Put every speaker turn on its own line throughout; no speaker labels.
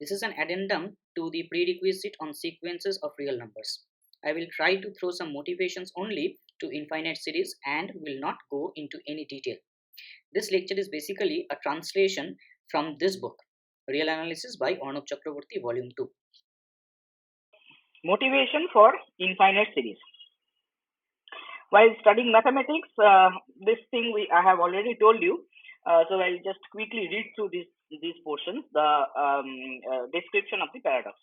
This is an addendum to the prerequisite on sequences of real numbers. I will try to throw some motivations only to infinite series and will not go into any detail. This lecture is basically a translation from this book, Real Analysis by Arnab Chakraborty, Volume 2.
Motivation for infinite series. While studying mathematics, this thing I have already told you. So I'll just quickly read through these portions, the description of the paradox.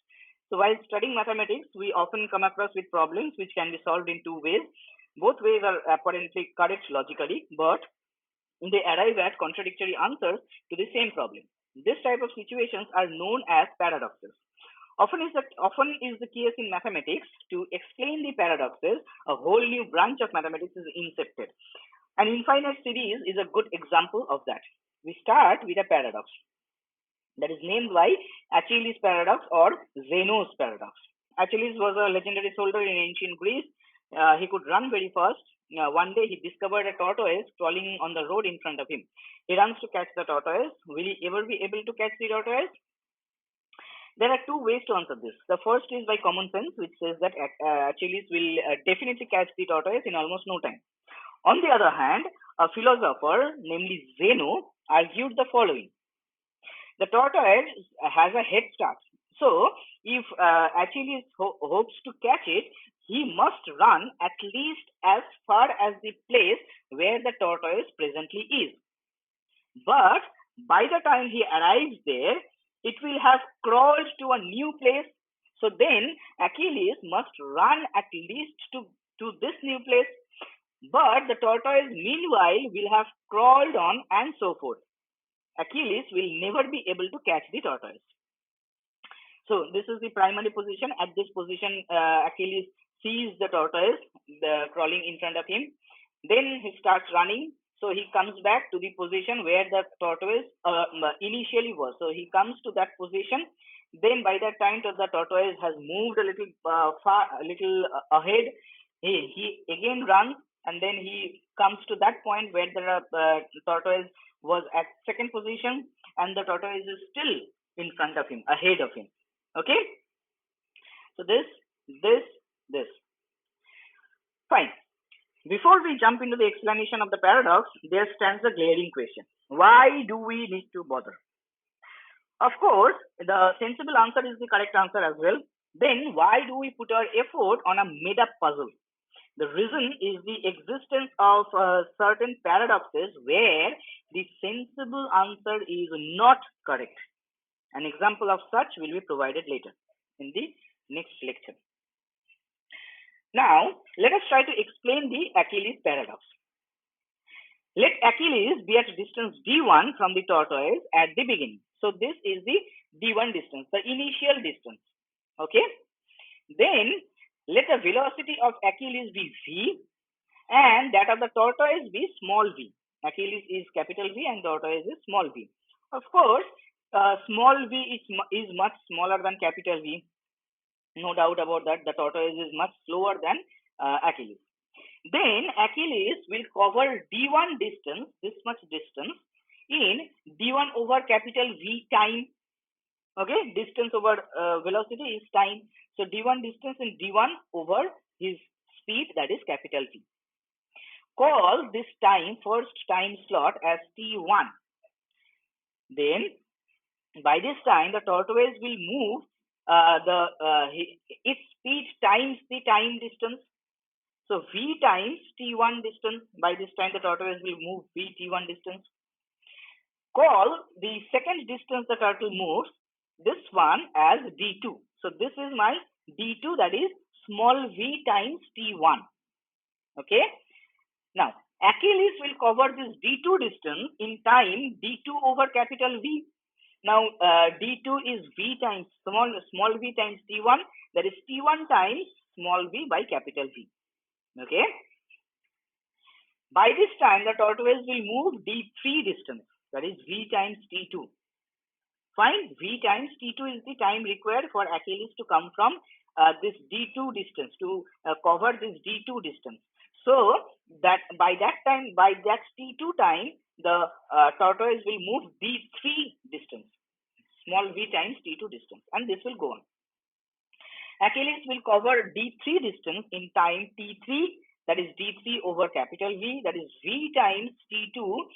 So while studying mathematics, we often come across with problems which can be solved in two ways. Both ways are apparently correct logically, but they arrive at contradictory answers to the same problem. This type of situations are known as paradoxes. Often is the case in mathematics. To explain the paradoxes, a whole new branch of mathematics is incepted. An infinite series is a good example of that. We start with a paradox that is named by Achilles paradox or Zeno's paradox. Achilles was a legendary soldier in ancient Greece. He could run very fast. One day he discovered a tortoise crawling on the road in front of him. He runs to catch the tortoise. Will he ever be able to catch the tortoise? There are two ways to answer this. The first is by common sense, which says that Achilles will definitely catch the tortoise in almost no time. On the other hand, a philosopher, namely Zeno, argued the following. The tortoise has a head start. So, if Achilles hopes to catch it, he must run at least as far as the place where the tortoise presently is. But by the time he arrives there, it will have crawled to a new place. So then Achilles must run at least to this new place. But the tortoise meanwhile will have crawled on and so forth. Achilles will never be able to catch the tortoise. So this is the primary position. At this position, Achilles sees the tortoise crawling in front of him. Then he starts running. So he comes back to the position where the tortoise initially was. So he comes to that position. Then by that time, the tortoise has moved a little ahead. He again runs, and then he comes to that point where the tortoise was at second position, and the tortoise is still in front of him, ahead of him. Okay. So this. Fine. Before we jump into the explanation of the paradox, there stands a glaring question. Why do we need to bother? Of course, the sensible answer is the correct answer as well. Then why do we put our effort on a made-up puzzle? The reason is the existence of certain paradoxes where the sensible answer is not correct. An example of such will be provided later in the next lecture. Now, let us try to explain the Achilles paradox. Let Achilles be at distance d1 from the tortoise at the beginning. So this is the d1 distance, the initial distance. Okay. Then let the velocity of Achilles be v and that of the tortoise be small v. Achilles is capital V and tortoise is small v. Of course, small v is much smaller than capital V. No doubt about that. The tortoise is much slower than Achilles. Then Achilles will cover d1 distance, this much distance, in d1 over capital V time. Okay, distance over velocity is time. So d1 distance in d1 over his speed, that is capital V. Call this time, first time slot, as t1. Then by this time the tortoise will move its speed times the time distance. So v times t1 distance. By this time the tortoise will move v t1 distance. Call the second distance the turtle moves, this one, as d2. So this is my d2, that is small v times t1. Okay. Now Achilles will cover this d2 distance in time d2 over capital V. Now d2 is v times small v times t1, that is t1 times small v by capital V. Okay. By this time the tortoise will move d3 distance, that is v times t2. Fine. V times t2 is the time required for Achilles to come from this d2 distance, to cover this d2 distance. So that by that t2 time, the tortoise will move d3 distance, small v times t2 distance, and this will go on. Achilles will cover d3 distance in time t3, that is d3 over capital V, that is v times t2.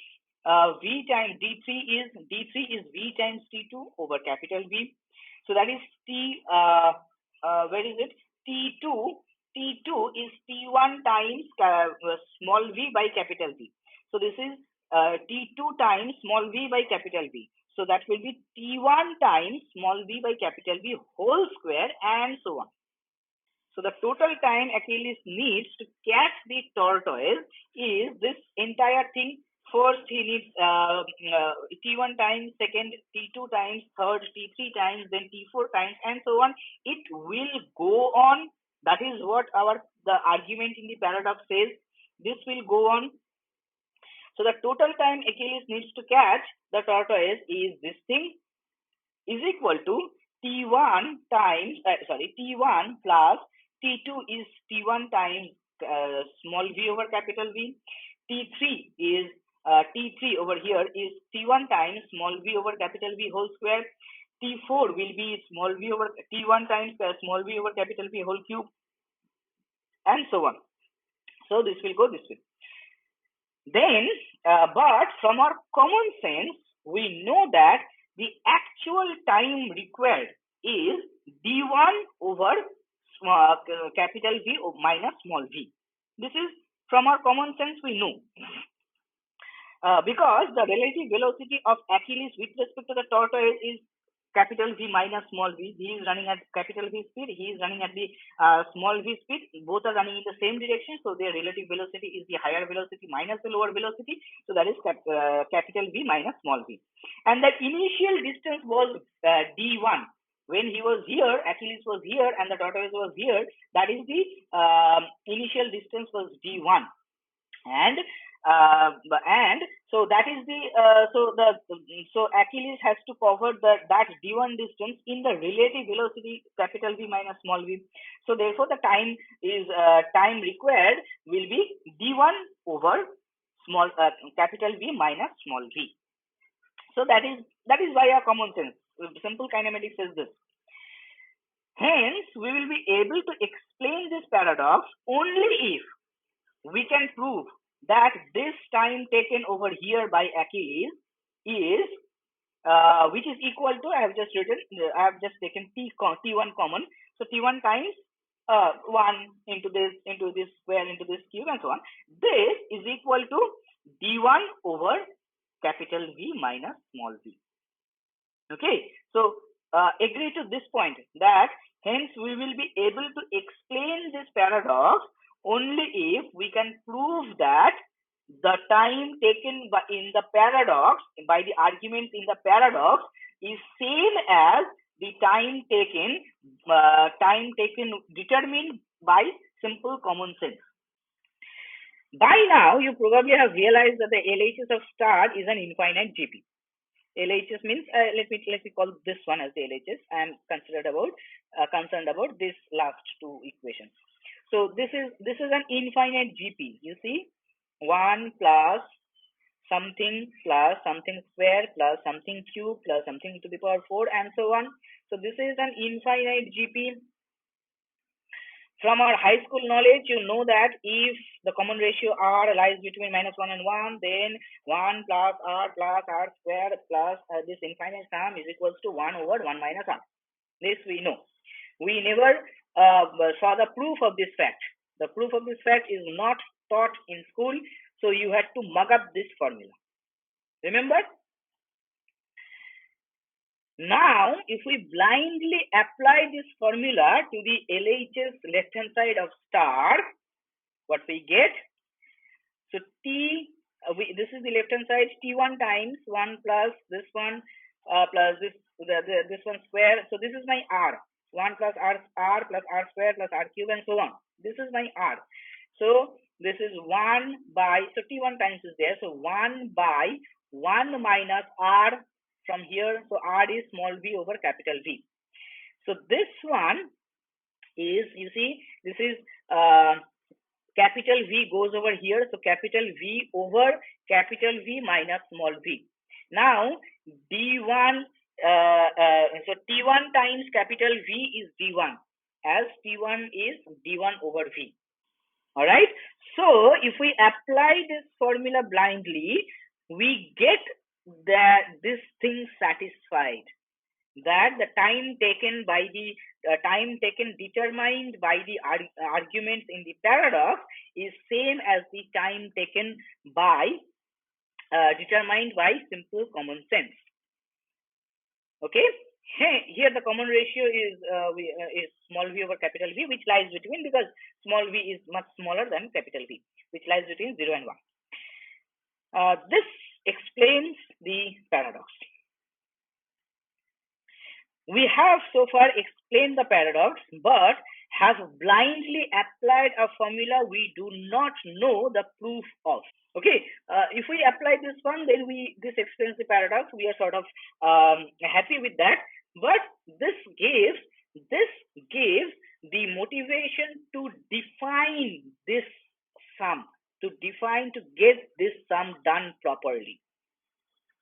V times d3 is v times t2 over capital V. So that is where is it? T2 is t1 times small v by capital V. So this is t2 times small v by capital V. So that will be t1 times small v by capital V whole square, and so on. So the total time Achilles needs to catch the tortoise is this entire thing. First he needs t1 times, second t2 times, third t3 times, then t4 times, and so on. It will go on. That is what the argument in the paradox says. This will go on. So the total time Achilles needs to catch the tortoise is this thing, is equal to t1 times t1 plus t2 is t1 times small v over capital V. T3 is t3 over here is t1 times small v over capital V whole square. T4 will be small v over t1 times small v over capital V whole cube, and so on. So this will go this way. Then, but from our common sense, we know that the actual time required is d1 over capital V minus small v. This is from our common sense we know. Because the relative velocity of Achilles with respect to the tortoise is capital V minus small v. He is running at capital V speed, he is running at the small v speed. Both are running in the same direction, so their relative velocity is the higher velocity minus the lower velocity. So that is capital V minus small v. And the initial distance was d1. When he was here, Achilles was here, and the tortoise was here. That is the initial distance was d1, and so that is the so Achilles has to cover that d1 distance in the relative velocity capital V minus small v. So therefore the time is time required will be d1 over small capital V minus small v. So that is via common sense. Simple kinematics says this. Hence we will be able to explain this paradox only if we can prove that this time taken over here by Achilles is which is equal to, I have just taken t1 common, so t1 times 1 into this square into this cube and so on. This is equal to d1 over capital V minus small v. Okay, so agree to this point, that hence we will be able to explain this paradox only if we can prove that the time taken in the paradox, by the arguments in the paradox, is same as the time taken determined by simple common sense. By now you probably have realized that the LHS of star is an infinite GP. LHS means let me call this one as the LHS. I am concerned about this last two equations. So this is an infinite GP. You see, 1 plus something square plus something cube plus something to the power 4 and so on. So this is an infinite GP. From our high school knowledge, you know that if the common ratio r lies between -1 and 1, then 1 plus r square plus this infinite sum is equals to 1 over 1 minus r. This we know. We never saw the proof of this fact. The proof of this fact is not taught in school, so you had to mug up this formula. Remember? Now, if we blindly apply this formula to the LHS left hand side of star, what we get? So this is the left hand side, t1 times 1 plus this one plus this one square. So this is my r. 1 plus r plus r square plus r cube and so on. This is my r. So this is 1 by, so t1 times is there. So 1 by 1 minus r from here. So r is small v over capital V. So this one is, you see, this is capital V goes over here. So capital V over capital V minus small v. Now d1 so T1 times capital V is D1, as T1 is D1 over V. All right. So if we apply this formula blindly, we get that this thing satisfied, that the time taken by the time taken determined by the arguments in the paradox is same as the time taken by determined by simple common sense. Okay. Here the common ratio is small v over capital V, which lies between, because small v is much smaller than capital V, which lies between 0 and 1. This explains the paradox. We have so far explained the paradox, but have blindly applied a formula we do not know the proof of. Okay, if we apply this one, then this explains the paradox. We are sort of happy with that. But this gives the motivation to define this sum, to get this sum done properly.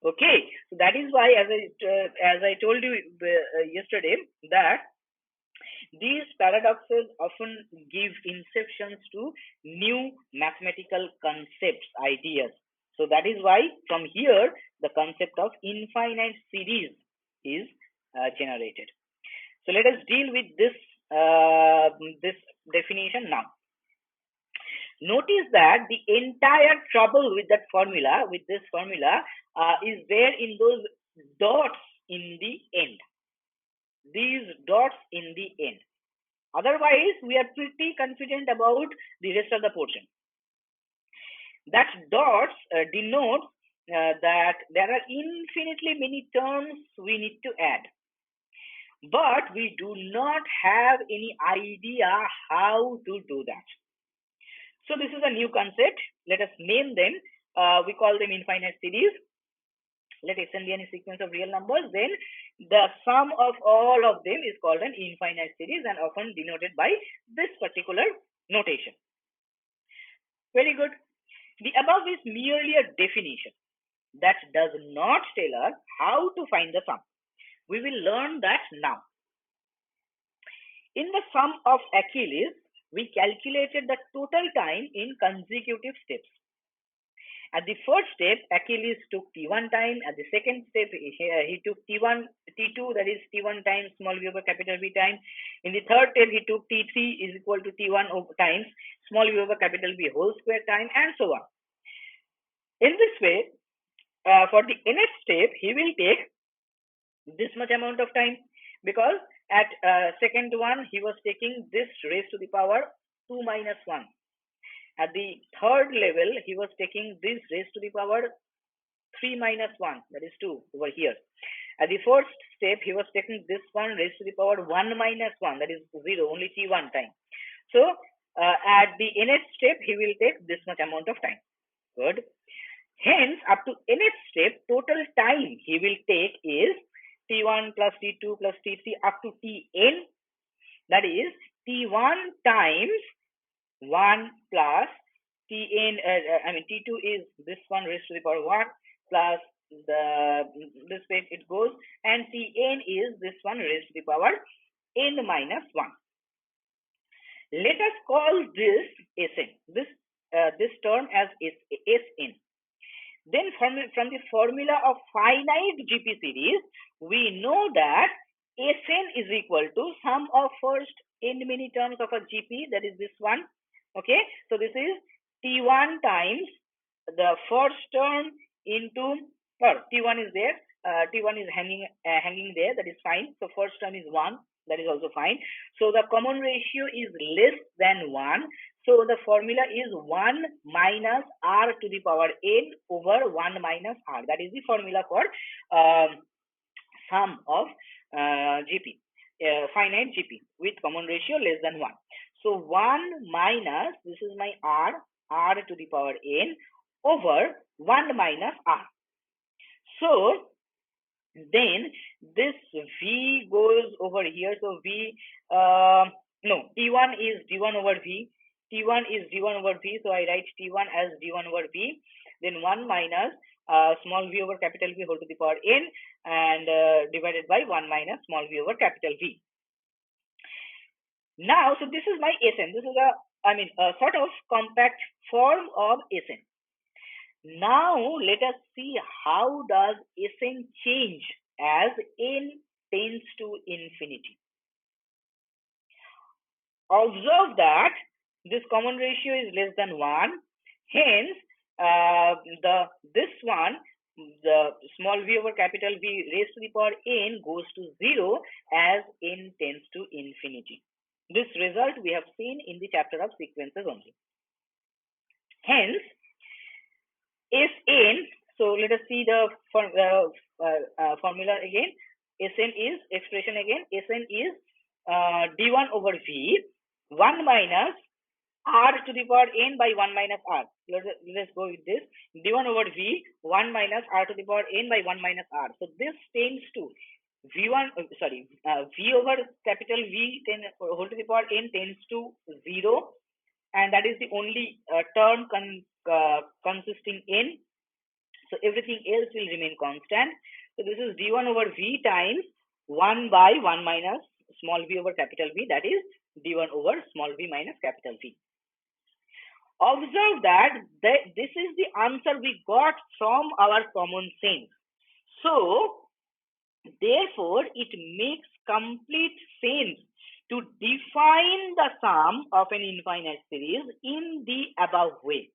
Okay, so that is why, as I told you yesterday, that these paradoxes often give inceptions to new mathematical concepts, ideas. So that is why from here the concept of infinite series is generated. So let us deal with this definition now. Notice that the entire trouble with this formula, is there in those dots in the end. These dots in the end. Otherwise, we are pretty confident about the rest of the portion. That dots denote that there are infinitely many terms we need to add, but we do not have any idea how to do that. So this is a new concept. Let us name them. We call them infinite series. Let Sn be any sequence of real numbers. Then the sum of all of them is called an infinite series and often denoted by this particular notation. Very good. The above is merely a definition that does not tell us how to find the sum. We will learn that now. In the sum of Achilles, we calculated the total time in consecutive steps. At the first step, Achilles took T1 time. At the second step, he took T2, that is T1 times small v over capital V time. In the third step, he took T3 is equal to T1 times small v over capital V whole square time, and so on. In this way, for the nth step, he will take this much amount of time, because at second one, he was taking this raised to the power 2 minus 1. At the third level, he was taking this raised to the power 3 minus 1, that is 2 over here. At the fourth step, he was taking this one raised to the power 1 minus 1, that is 0, only T1 time. So at the nth step, he will take this much amount of time. Good. Hence, up to nth step, total time he will take is T1 plus T2 plus T3 up to Tn, that is T1 times 1 plus Tn, T2 is this one raised to the power 1 plus this way it goes, and Tn is this one raised to the power n minus 1. Let us call this Sn, this term as Sn. Then from the formula of finite GP series, we know that Sn is equal to sum of first n many terms of a GP, that is this one. Okay, so this is T1 times the first term into, T1 is there, T1 is hanging there, that is fine. So first term is 1, that is also fine. So the common ratio is less than 1. So the formula is 1 minus r to the power n over 1 minus r. That is the formula for sum of GP, finite GP with common ratio less than 1. So 1 minus, this is my r to the power n over 1 minus r. So then this v goes over here. So T1 is d1 over v. T1 is d1 over v. So I write T1 as d1 over v. Then 1 minus small v over capital V whole to the power n. and divided by 1 minus small v over capital V. Now, so this is my Sn. This is a sort of compact form of Sn. Now, let us see how does Sn change as n tends to infinity. Observe that this common ratio is less than 1. Hence, the small v over capital V raised to the power n goes to 0 as n tends to infinity. This result we have seen in the chapter of sequences only. Hence, Sn, so let us see the formula again. Sn is, expression again, Sn is d1 over v, 1 minus r to the power n by 1 minus r. Let's go with this. d1 over v, 1 minus r to the power n by 1 minus r. So this tends to v1, v over capital V whole to the power n tends to 0, and that is the only term consisting n. So everything else will remain constant. So this is d1 over v times 1 by 1 minus small v over capital V, that is d1 over small v minus capital V. Observe that this is the answer we got from our common sense. So, therefore, it makes complete sense to define the sum of an infinite series in the above way.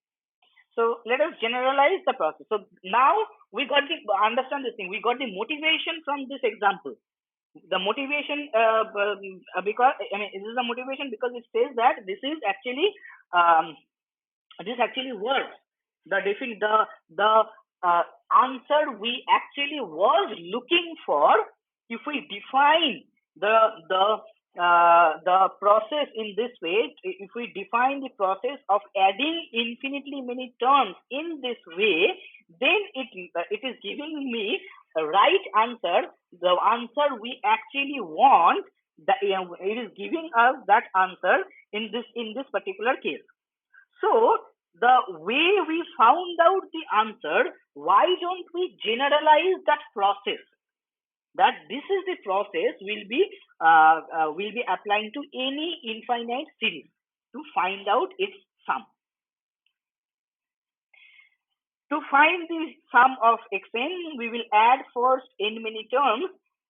So let us generalize the process. So now we got the, understand this thing, we got the motivation from this example. The motivation, because, this is the motivation because it says that this is actually, this actually works. The answer we actually was looking for, if we define the process in this way, if we define the process of adding infinitely many terms in this way, then it is giving me the right answer, the answer we actually want. It is giving us that answer in this particular case. So the way we found out the answer, why don't we generalize that process? That this is the process will be applying to any infinite series to find out its sum. To find the sum of xn, we will add first n many terms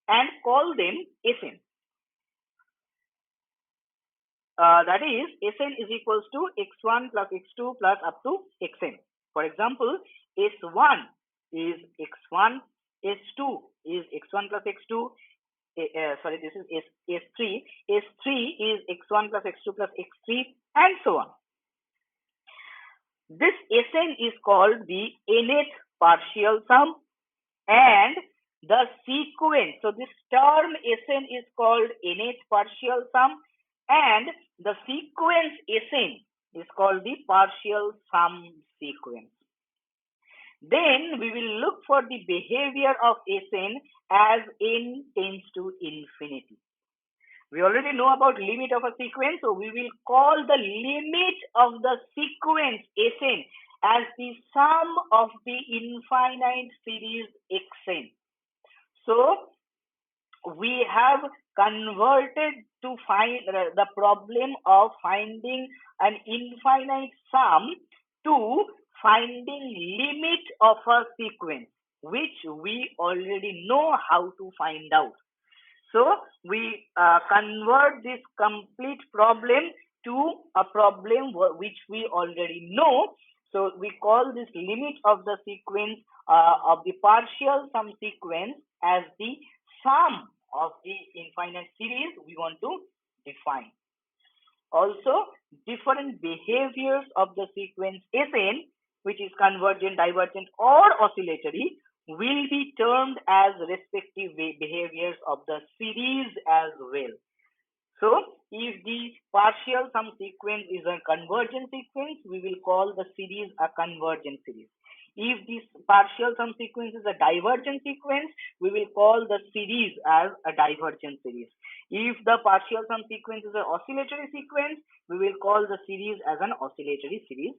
and call them Sn. That is, Sn is equals to x1 plus x2 plus up to xn. For example, S1 is x1, S2 is x1 plus x2, this is S3. S3 is x1 plus x2 plus x3, and so on. This Sn is called the nth partial sum, and the sequence. So this term Sn is called nth partial sum, and the sequence Sn is called the partial sum sequence. Then we will look for the behavior of Sn as n tends to infinity. We already know about limit of a sequence, so we will call the limit of the sequence Sn as the sum of the infinite series Xn. So we have converted to find the problem of finding an infinite sum to finding limit of a sequence, which we already know how to find out. So we convert this complete problem to a problem which we already know. So we call this limit of the sequence of the partial sum sequence as the sum of the infinite series we want to define. Also, different behaviors of the sequence Sn, which is convergent, divergent, or oscillatory, will be termed as respective behaviors of the series as well. So, if the partial sum sequence is a convergent sequence, we will call the series a convergent series. If this partial sum sequence is a divergent sequence, we will call the series as a divergent series. If the partial sum sequence is an oscillatory sequence, we will call the series as an oscillatory series